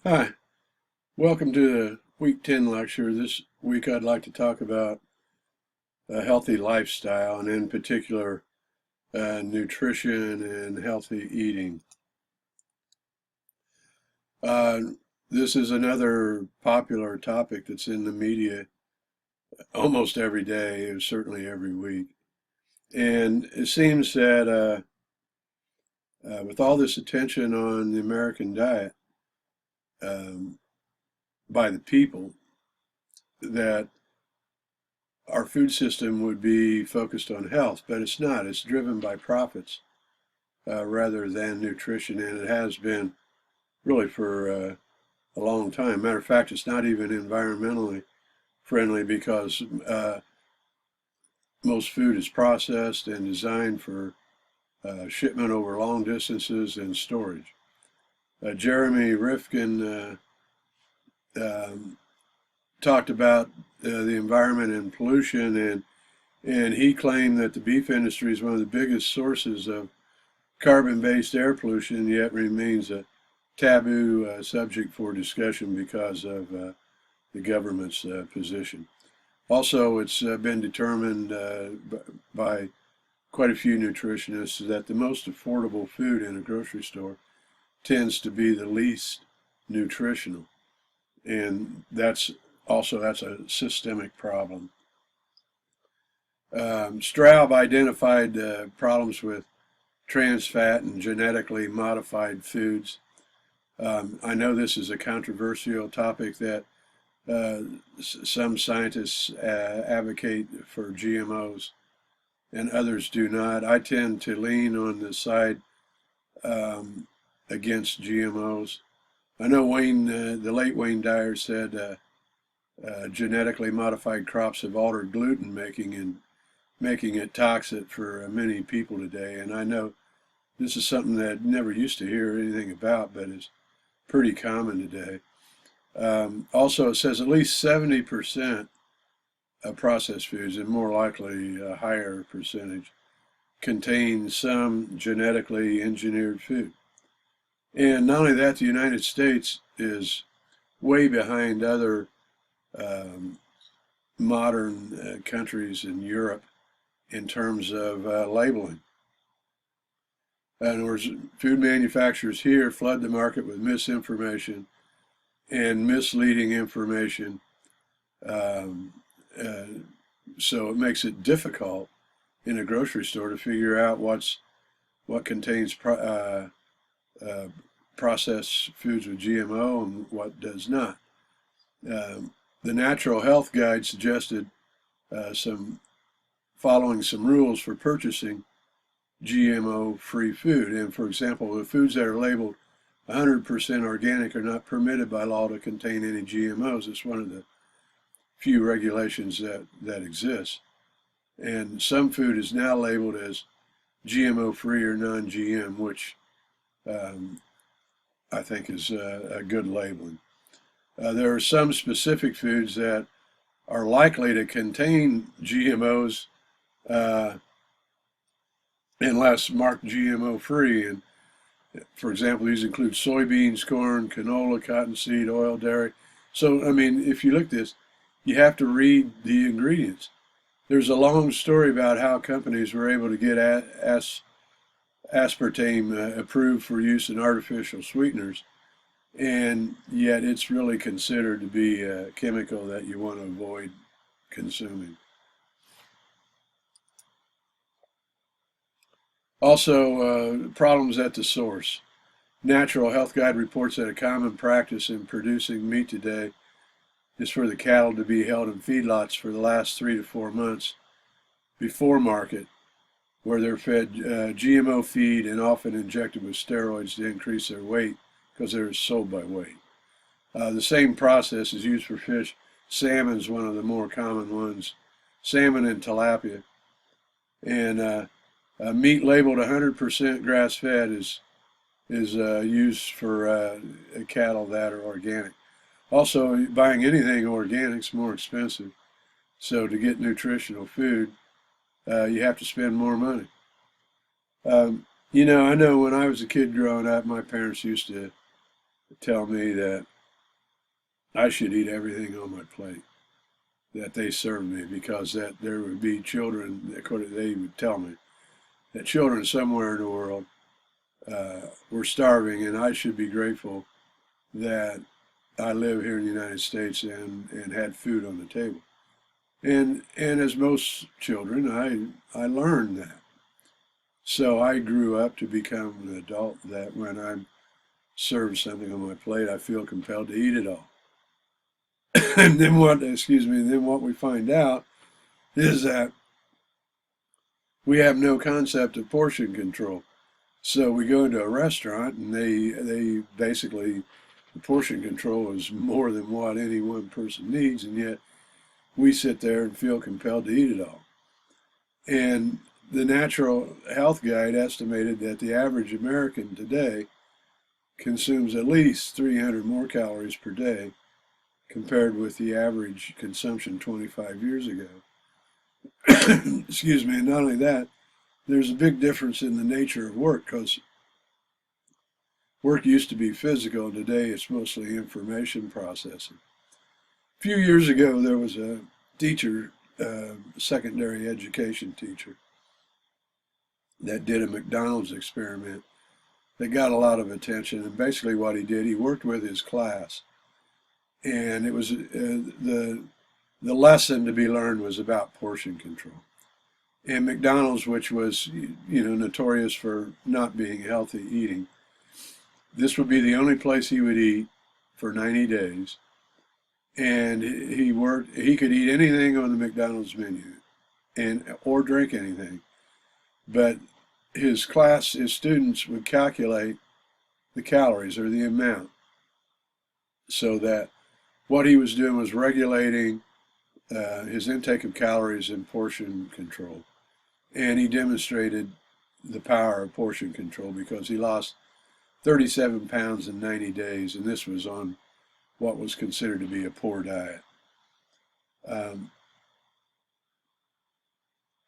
Hi, welcome to the Week 10 lecture. This week I'd like to talk about a healthy lifestyle and in particular nutrition and healthy eating. Uh, this is another popular topic that's in the media almost every day, certainly every week. And it seems that with all this attention on the American diet um, by the people, that our food system would be focused on health, but it's not. It's driven by profits rather than nutrition, and it has been really for a long time. Matter of fact, it's not even environmentally friendly because most food is processed and designed for shipment over long distances and storage. Jeremy Rifkin talked about the environment and pollution, and he claimed that the beef industry is one of the biggest sources of carbon-based air pollution, yet remains a taboo subject for discussion because of the government's position. Also, it's been determined by quite a few nutritionists that the most affordable food in a grocery store tends to be the least nutritional, and that's a systemic problem. Straub identified problems with trans fat and genetically modified foods. I know this is a controversial topic that some scientists advocate for GMOs and others do not. I tend to lean on the side against GMOs. I know the late Wayne Dyer said genetically modified crops have altered gluten making and making it toxic for many people today. And I know this is something that I never used to hear anything about, but is pretty common today. Also, it says at least 70% of processed foods, and more likely a higher percentage, contain some genetically engineered food. And not only that, the United States is way behind other modern countries in Europe in terms of labeling. In other words, food manufacturers here flood the market with misinformation and misleading information. Um, so it makes it difficult in a grocery store to figure out what contains processed foods with GMO and what does not. The Natural Health Guide suggested following some rules for purchasing GMO-free food. And for example, the foods that are labeled 100% organic are not permitted by law to contain any GMOs. It's one of the few regulations that exist. And some food is now labeled as GMO-free or non-GM, which I think is a good labeling. There are some specific foods that are likely to contain GMOs unless marked GMO-free. And for example, these include soybeans, corn, canola, cottonseed, oil, dairy. So, I mean, if you look at this, you have to read the ingredients. There's a long story about how companies were able to get aspartame approved for use in artificial sweeteners, and yet it's really considered to be a chemical that you want to avoid consuming. Also, problems at the source. Natural Health Guide reports that a common practice in producing meat today is for the cattle to be held in feedlots for the last 3 to 4 months before market, where they're fed GMO feed and often injected with steroids to increase their weight because they're sold by weight. The same process is used for fish. Salmon is one of the more common ones. Salmon and tilapia. And meat labeled 100% grass-fed is used for cattle that are organic. Also, buying anything organic is more expensive. So to get nutritional food, you have to spend more money. I know when I was a kid growing up, my parents used to tell me that I should eat everything on my plate that they serve me, because that there would be children, they would tell me, that children somewhere in the world were starving, and I should be grateful that I live here in the United States and had food on the table. And as most children, I learned that. So I grew up to become an adult that when I'm served something on my plate, I feel compelled to eat it all. And then what we find out is that we have no concept of portion control. So we go into a restaurant and they basically, the portion control is more than what any one person needs, and yet we sit there and feel compelled to eat it all. And the Natural Health Guide estimated that the average American today consumes at least 300 more calories per day compared with the average consumption 25 years ago. Excuse me, and not only that, there's a big difference in the nature of work, because work used to be physical, and today it's mostly information processing. A few years ago, there was a teacher, secondary education teacher, that did a McDonald's experiment that got a lot of attention. And basically what he did, he worked with his class, and it was the lesson to be learned was about portion control. And McDonald's, which was, notorious for not being healthy eating, this would be the only place he would eat for 90 days. And he could eat anything on the McDonald's menu or drink anything. But his students would calculate the calories, or the amount, so that what he was doing was regulating his intake of calories and portion control. And he demonstrated the power of portion control, because he lost 37 pounds in 90 days, and this was on what was considered to be a poor diet.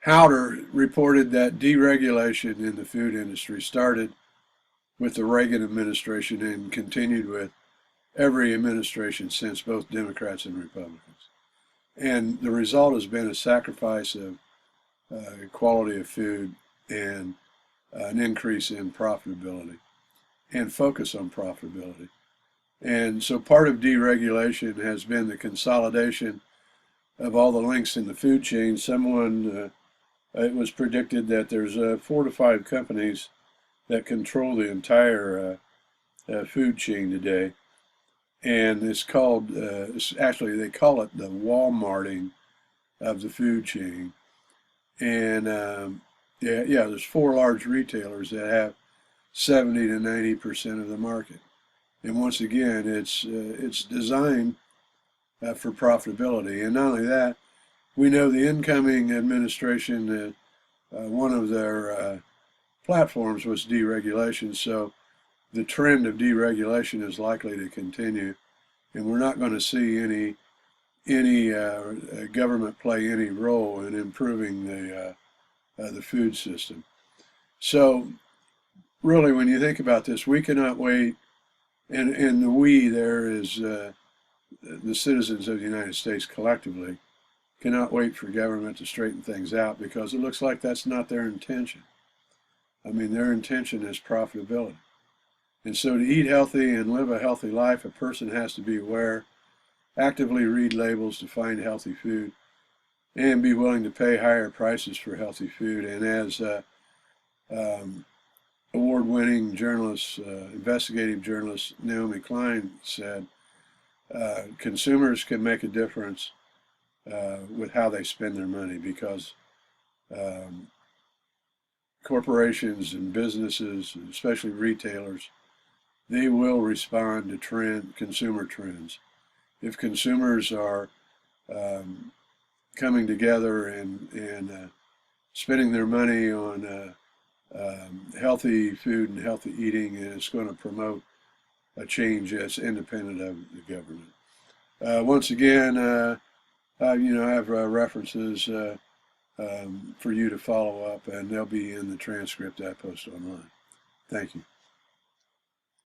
Howder reported that deregulation in the food industry started with the Reagan administration and continued with every administration since, both Democrats and Republicans. And the result has been a sacrifice of quality of food and an increase in profitability and focus on profitability. And so part of deregulation has been the consolidation of all the links in the food chain. It was predicted that there's 4 to 5 companies that control the entire food chain today. And it's called, actually they call it the Walmarting of the food chain. And there's 4 large retailers that have 70 to 90% of the market. And once again, it's designed for profitability. And not only that, we know the incoming administration, one of their platforms was deregulation. So the trend of deregulation is likely to continue, and we're not going to see any government play any role in improving the food system. So really, when you think about this, we cannot wait, and the we there is the citizens of the United States collectively cannot wait for government to straighten things out, because it looks like that's not their intention. I mean, their intention is profitability. And so to eat healthy and live a healthy life, a person has to be aware, actively read labels to find healthy food, and be willing to pay higher prices for healthy food. And as award-winning journalist, investigative journalist Naomi Klein said, consumers can make a difference with how they spend their money, because corporations and businesses, especially retailers, they will respond to consumer trends. If consumers are coming together and spending their money on healthy food and healthy eating, and it's going to promote a change that's independent of the government. Once again, I have references for you to follow up, and they'll be in the transcript I post online. Thank you.